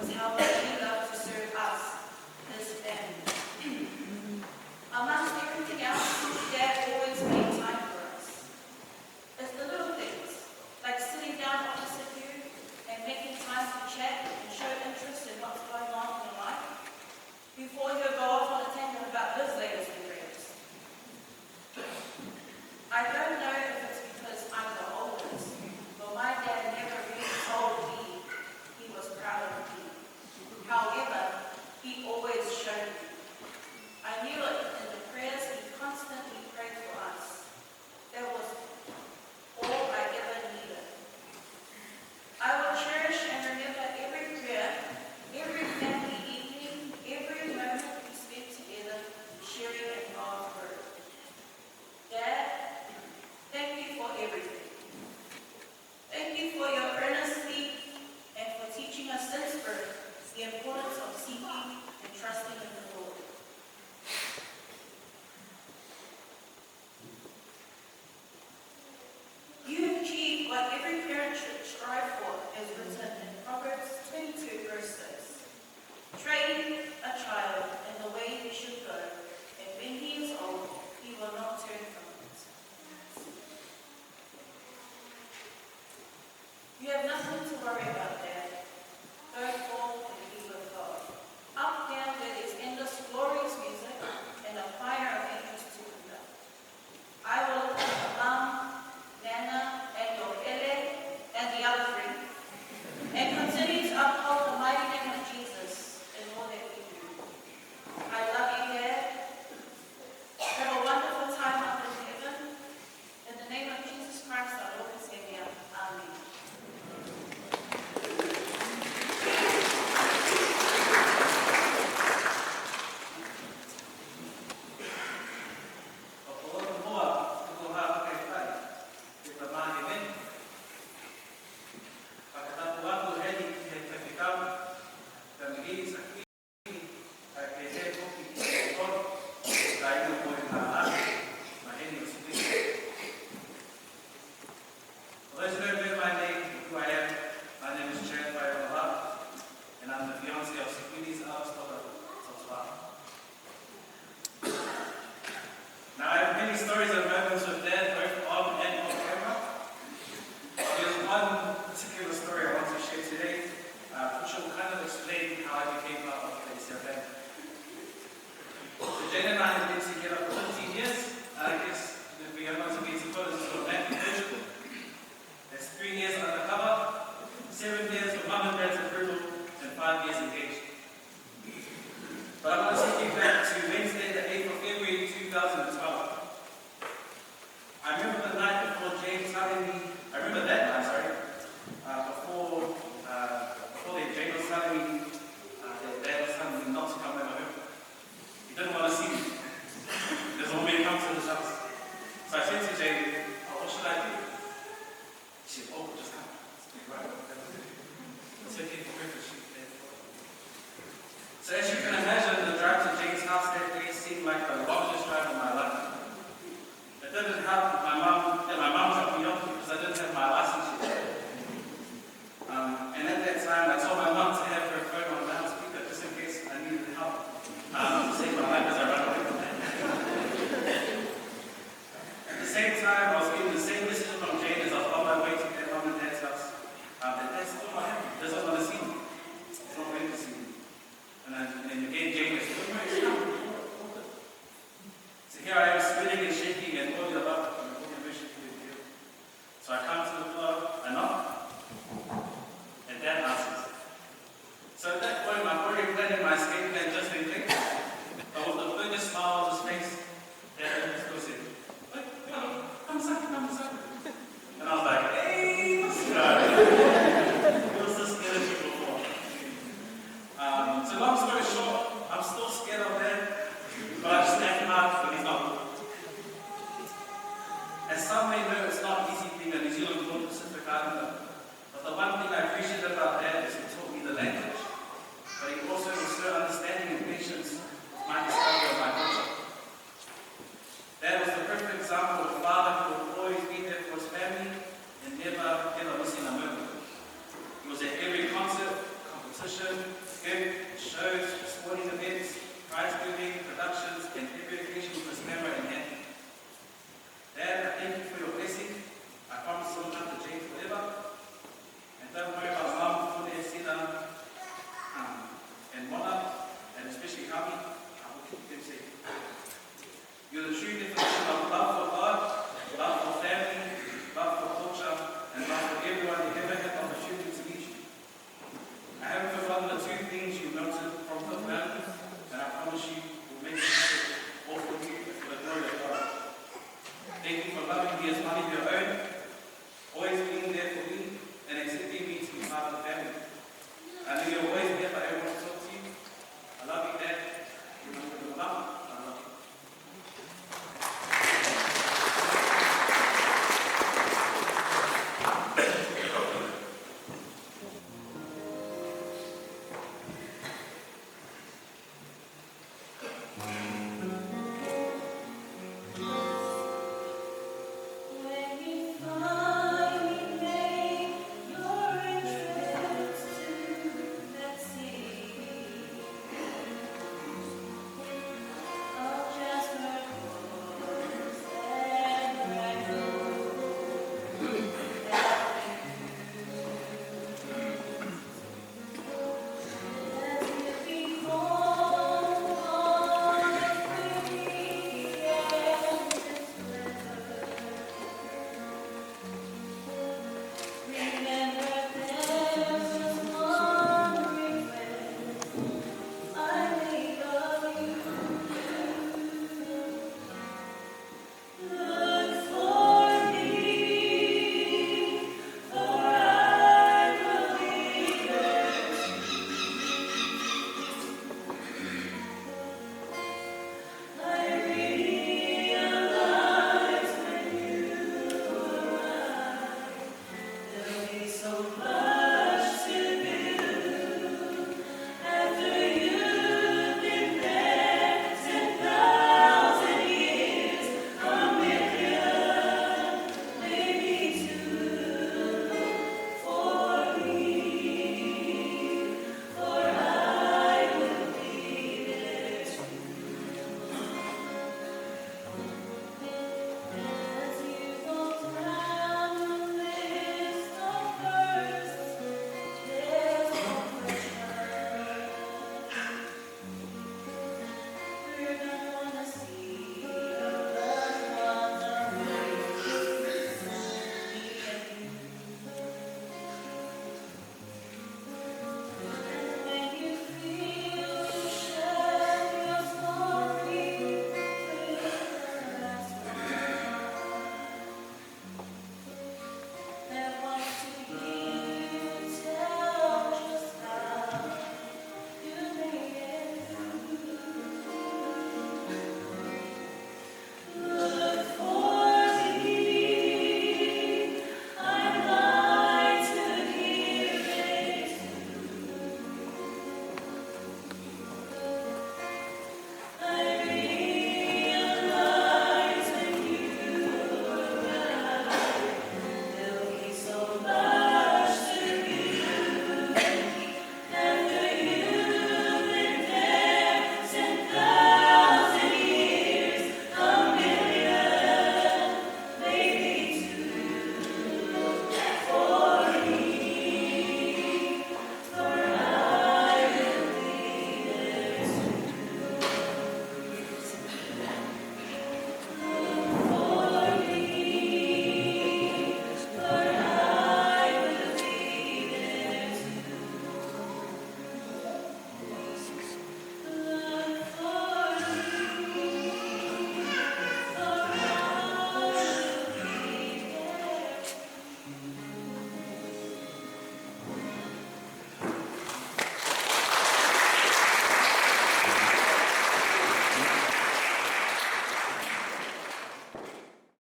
was how much he loved to serve us, his family. Jane and I have been together for 15 years. I guess if we have not been together, this is a man version. That's 3 years undercover, 7 years with mum and dad's approval, and 5 years engaged. But I want to take you back to Wednesday, the 8th of February 2012. I remember the night before Jane telling me, before Jane was telling me that dad was telling me not to come back home. He didn't want to see me. He doesn't want me to come to this house. So I said to Jane, what should I do? She said, just come. Right. It's okay for breakfast. So as you can imagine, the drive to Jane's house that day seemed like the longest drive of my life. It didn't help that my mum dropped me off because I didn't have my license yet. And at that time, I told my mum to have her phone on loudspeaker just in case I needed help to save my life as I ran away from that. At the same time, I was getting the same message from Jane as I was on my way to their mum and dad's house. That dad's still not happy. He doesn't want to see me. He's not ready to see me. And again, Jane was so here I am spinning and shaking and all the above. So I come to the floor, I knock, and Dad answers. So at that point, I'm already planning my escape plan just in case. But with the biggest smile on his face, Dad just goes in, come inside. And I was like, hey, what's good? What's this energy before? So long story short, I'm still scared of Dad, but I just act hard when he's not. As some may know, it's not easy being a New Zealand born Pacific Islander, but the one thing I appreciate about Dad is he taught me the language, but he also instilled understanding and patience with my discovery of my culture. Dad was the perfect example of a father who would always be there for his family and never missing a moment. He was at every concert, competition, gig, shows, sporting events, prize giving, productions, and every occasion with his camera in hand. Dad, I thank you for your blessing. I promise you will come to Jane forever. And don't worry about Mom, Fude, Sina, and Mona, and especially Kami. I will keep them safe. You're the true definition of love for God, love for family, love for culture, and love for everyone who ever had the opportunity to meet you. I haven't forgotten the 2 things you noted from the family, and I promise you will make it happen all for you for the glory of God. Thank you for loving me as one of your own, always being there for me, and accepting me to be part of the family. I know you're always there for everyone to talk to you. I love you, Dad. Remember your love. I love you.